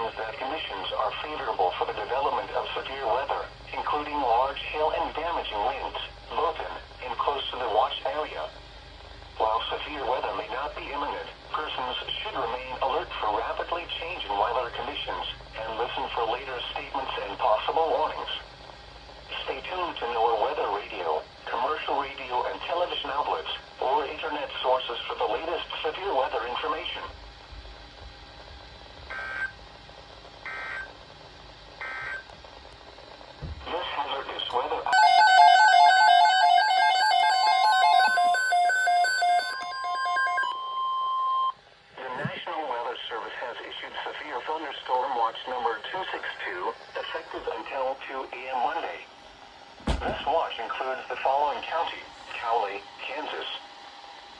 means that conditions are favorable for the development of severe weather, including large hail and damaging winds, both in and close to the watch area. While severe weather may not be imminent, persons should remain alert for rapidly changing weather conditions and listen for later statements and possible warnings. Stay tuned to NOAA weather radio, commercial radio and television outlets, or internet sources for the latest severe weather information. This hazardous weather. The National Weather Service has issued severe thunderstorm watch number 262, effective until 2 a.m. Monday. This watch includes the following county: Cowley, Kansas.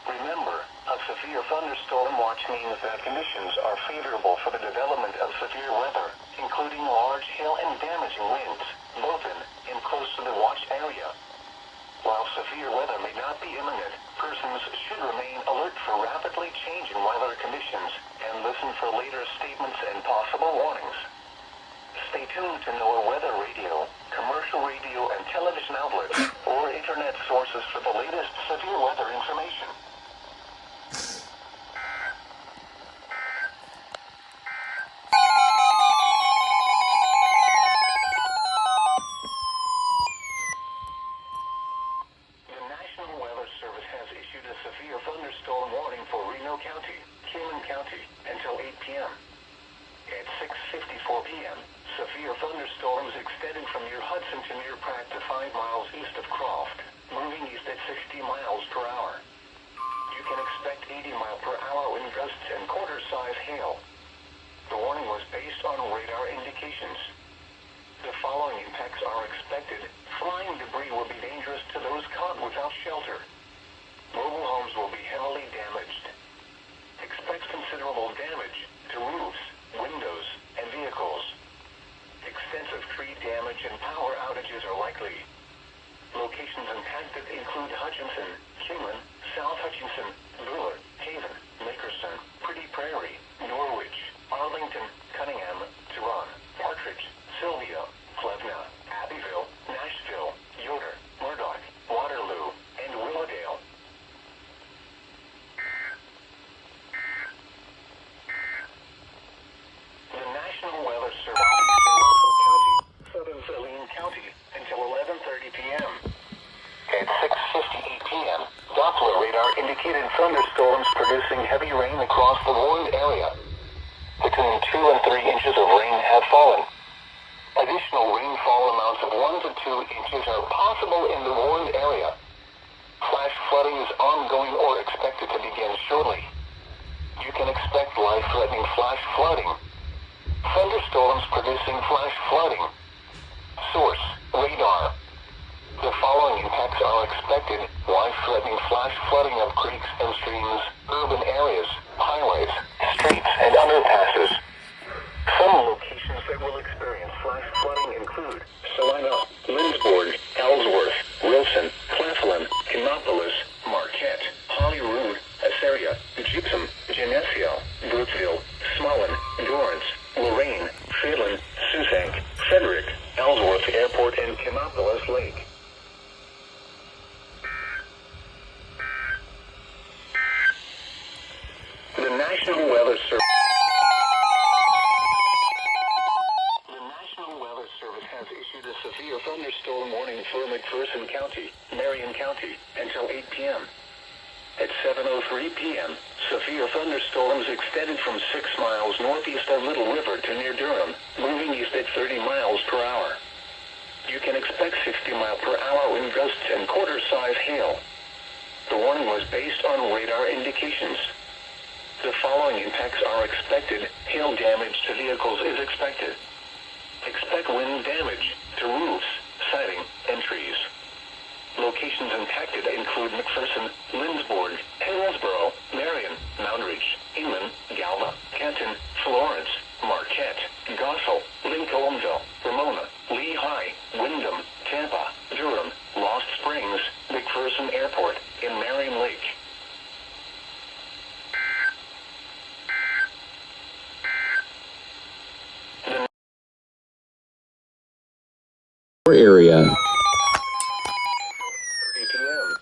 Remember, a severe thunderstorm watch means that conditions are favorable for the development of severe weather, including large hail and damaging winds, both in and close to the watch area. While severe weather may not be imminent, persons should remain alert for rapidly changing weather conditions and listen for later statements and possible warnings. Stay tuned to NOAA weather radio, commercial radio and television outlets, or internet sources for the latest severe weather information. The National Weather Service has issued a severe thunderstorm warning for Reno County, Kingman County, until 8 p.m. At 6:54 p.m., severe thunderstorms extended from near Hudson to near Pratt to 5 miles east of Croft, moving east at 60 miles per hour. You can expect 80 mile per hour wind gusts and quarter-size hail. The warning was based on radar indications. The following impacts are expected. Flying debris will be dangerous to those caught without shelter. Mobile homes will be heavily damaged. Expect considerable damage to roofs, windows, and vehicles. Extensive tree damage and power outages are likely. Locations impacted include Hutchinson, Kingman, South Hutchinson, Brewer, Haven, Nickerson, Pretty Prairie, Norwich, Arlington, Cunningham, Tehran, Partridge, Sylvia, Plevna, Abbeville, Nashville, Yoder, Murdoch, Waterloo, and Willowdale. The National Weather Service Southern Saline County until 11:30 p.m. At 6:58 p.m., Doppler radar indicated thunderstorms producing heavy rain across the warned area. Between 2 and 3 inches of rain have fallen. Additional rainfall amounts of 1 to 2 inches are possible in the warned area. Flash flooding is ongoing or expected to begin shortly. You can expect life-threatening flash flooding. Thunderstorms producing flash flooding. Source: radar. The following impacts are expected: life-threatening flash flooding of creeks and streams, urban areas, highways, streets, and underpasses. Some locations that will experience flash flooding include Salina, Lindsborg, Ellsworth, Wilson, Claflin, Kannapolis, Marquette, Holyrood, Assyria, Gypsum, Geneseo, Brooksville, Smullen, Dorrance, Lorraine, Phelan, Susank, Frederick, Ellsworth Airport, and Kannapolis Lake. The National Weather Service has issued a severe thunderstorm warning for McPherson County, Marion County, until 8 p.m. At 7:03 p.m., severe thunderstorms extended from 6 miles northeast of Little River to near Durham, moving east at 30 miles per hour. You can expect 60 mile per hour wind gusts and quarter-size hail. The warning was based on radar indications. The following impacts are expected. Hail damage to vehicles is expected. Expect wind damage to roofs, siding, and trees. Locations impacted include McPherson, Lindsborg, Hillsborough, Marion, Moundridge, Inman, Galva, Kenton, Florence, Marquette, Gossel, Lincolnville, Ramona, Lehigh, Windham, Tampa, Durham, Lost Springs, McPherson Airport, and Marion Lake. area. 30 p.m.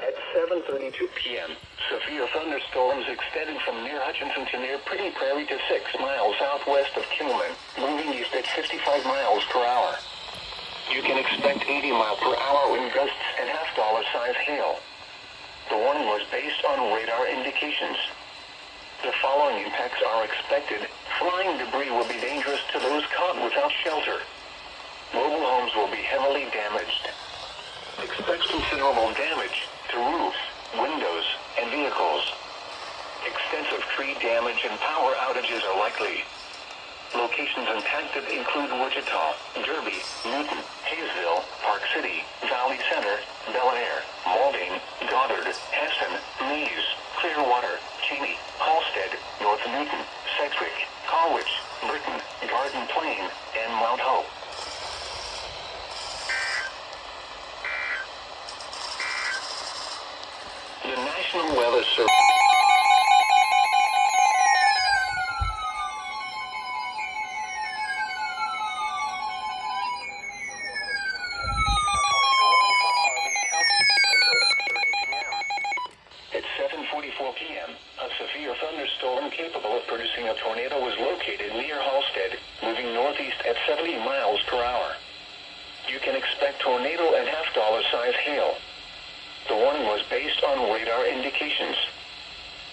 At 7:32 p.m., severe thunderstorms extended from near Hutchinson to near Pretty Prairie to 6 miles southwest of Kimmelman, moving east at 55 miles per hour. You can expect 80 mile per hour wind gusts and half-dollar size hail. The warning was based on radar indications. The following impacts are expected. Flying debris will be dangerous to those caught without shelter. Mobile homes will be heavily damaged. Expect considerable damage to roofs, windows, and vehicles. Extensive tree damage and power outages are likely. Locations impacted include Wichita, Derby, Newton, Hayesville, Park City, Valley Center, Bel Air, Mauldin, Goddard, Hessen, Lees, Clearwater, Cheney, Halstead, North Newton, Sedgwick, Colwich, Britton, Garden Plain, and Mount Hope. The National Weather Service. At 7:44 p.m., a severe thunderstorm capable of producing a tornado was located near Halstead, moving northeast at 70 miles per hour. You can expect tornado and half-dollar size hail. The warning was based on radar indications.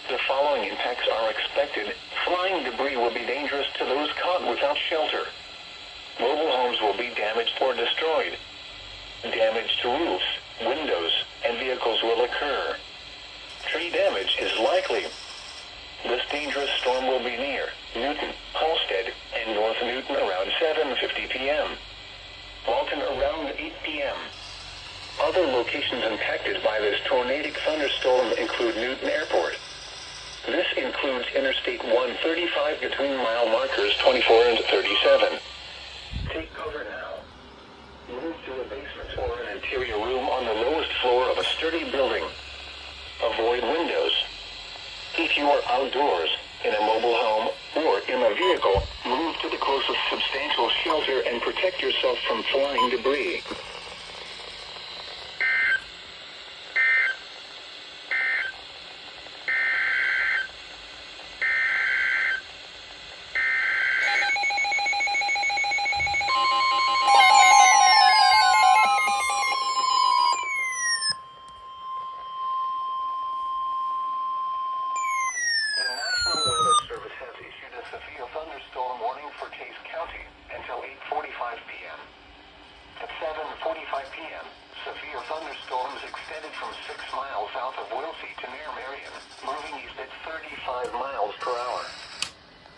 The following impacts are expected. Flying debris will be dangerous to those caught without shelter. Mobile homes will be damaged or destroyed. Damage to roofs, windows, and vehicles will occur. Tree damage is likely. This dangerous storm will be near Newton, Halstead, and North Newton around 7:50 p.m. Walton around 8 p.m. Other locations impacted by this tornadic thunderstorm include Newton Airport. This includes Interstate 135 between mile markers 24 and 37. Take cover now. Move to a basement or an interior room on the lowest floor of a sturdy building. Avoid windows. If you are outdoors, in a mobile home, or in a vehicle, move to the closest substantial shelter and protect yourself from flying debris. The National Weather Service has issued a severe thunderstorm warning for Case County until 8:45 p.m. At 7:45 p.m., severe thunderstorms extended from 6 miles south of Wilsey to near Marion, moving east at 35 miles per hour.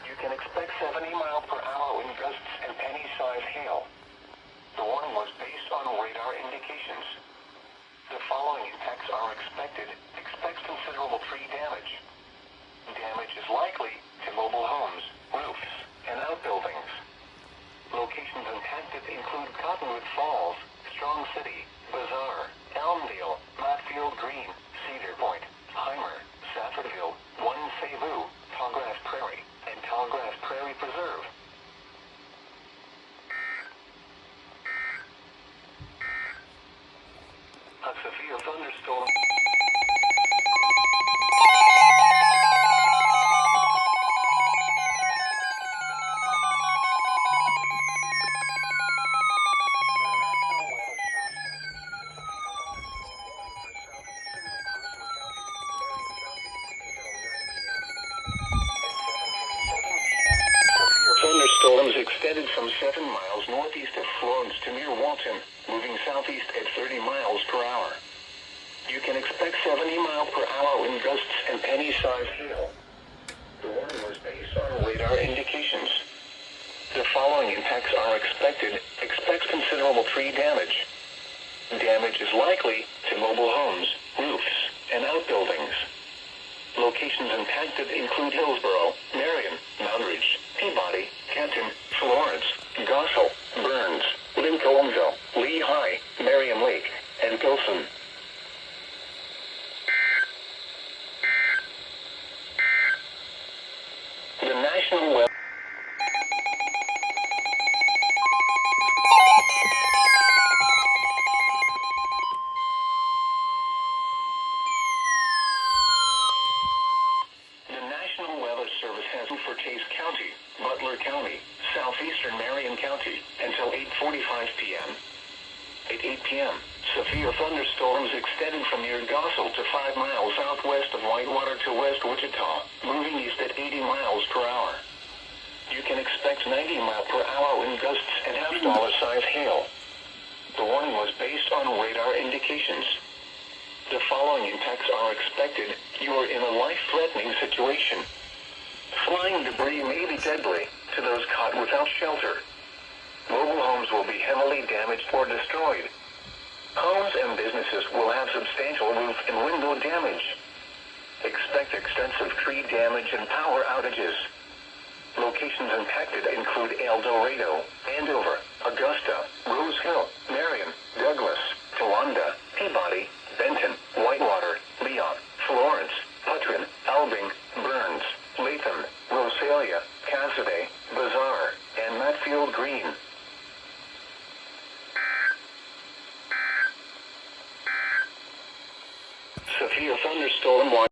You can expect 70 mile per hour wind gusts and penny-sized hail. The warning was based on radar indications. The following impacts are expected. Expect considerable tree damage. Damage is likely to mobile homes, roofs, and outbuildings. Locations impacted include Cottonwood Falls, Strong City, Bazaar, Elmdale, Matfield Green, Cedar Point, Heimer, Saffordville, One Cebu, Tallgrass Prairie, and Tallgrass Prairie Preserve. A severe thunderstorm. Thunderstorms extended from 7 miles northeast of Florence to near Walton, moving southeast at 30 miles per hour. You can expect 70 mile per hour wind gusts and penny-sized hail. The warning was based on radar indications. The following impacts are expected. Expect considerable tree damage. Damage is likely to mobile homes, roofs, and outbuildings. Locations impacted include Hillsborough, Marion, Moundridge, Peabody, Kenton, Florence, Gossel, Burns, Lincolnville, Lehigh, Marion Lake, and Pilsen. The National Weather Butler County, southeastern Marion County, until 8:45 p.m. At 8 p.m., severe thunderstorms extended from near Gossel to 5 miles southwest of Whitewater to West Wichita, moving east at 80 miles per hour. You can expect 90 mile per hour wind gusts and half-dollar size hail. The warning was based on radar indications. The following impacts are expected. You are in a life-threatening situation. Flying debris may be deadly to those caught without shelter. Mobile homes will be heavily damaged or destroyed. Homes and businesses will have substantial roof and window damage. Expect extensive tree damage and power outages. Locations impacted include El Dorado, Andover, Augusta, Rose Hill, Marion, Douglas, Towanda, Peabody, Benton, Whitewater, Leon, Florence, Putrin, Albing, Burns, Latham, Rosalia, Cassidy, Bazaar, and Matfield Green. Severe thunderstorm warning.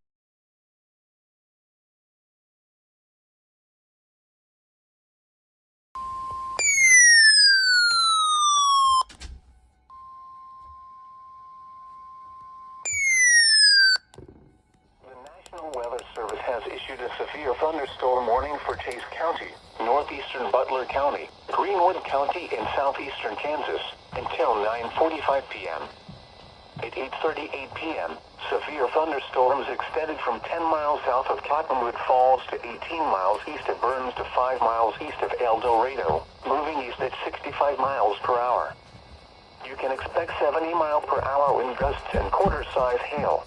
The National Weather Service has issued a severe thunderstorm warning for Chase County, northeastern Butler County, Greenwood County, and southeastern Kansas until 9:45 p.m. At 8:38 p.m., severe thunderstorms extended from 10 miles south of Cottonwood Falls to 18 miles east of Burns to 5 miles east of El Dorado, moving east at 65 miles per hour. You can expect 70 mile per hour wind gusts and quarter-size hail.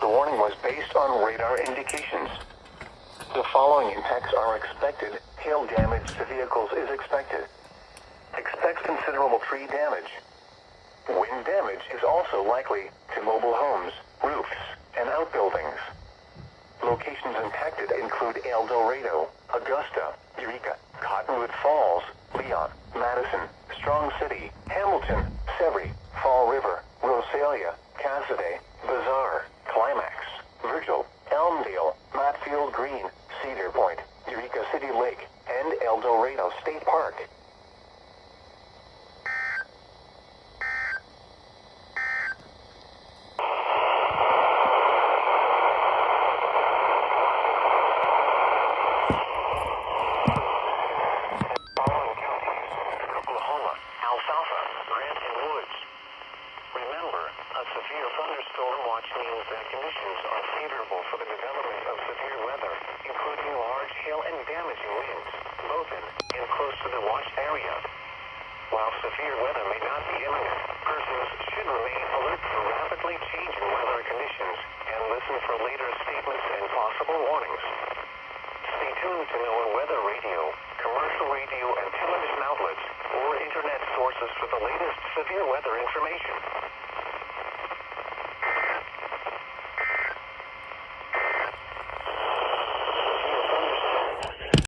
The warning was based on radar indications. The following impacts are expected. Hail damage to vehicles is expected. Expect considerable tree damage. Wind damage is also likely to mobile homes, roofs, and outbuildings. Locations impacted include El Dorado, Augusta, Eureka, Cottonwood Falls, Leon, Madison, Strong City, Hamilton, Severy, Fall River, Rosalia, Cassidy, Bazaar, Climax, Virgil, Elmdale, Matfield Green, Cedar Point, Eureka City Lake, and El Dorado State Park. Remember, a severe thunderstorm watch means that conditions are favorable for the development of severe weather, including large hail and damaging winds, both in and close to the watched area. While severe weather may not be imminent, persons should remain alert for rapidly changing weather conditions and listen for later statements and possible warnings. Stay tuned to NOAA weather radio, commercial radio and television outlets, or internet sources for the latest severe weather information.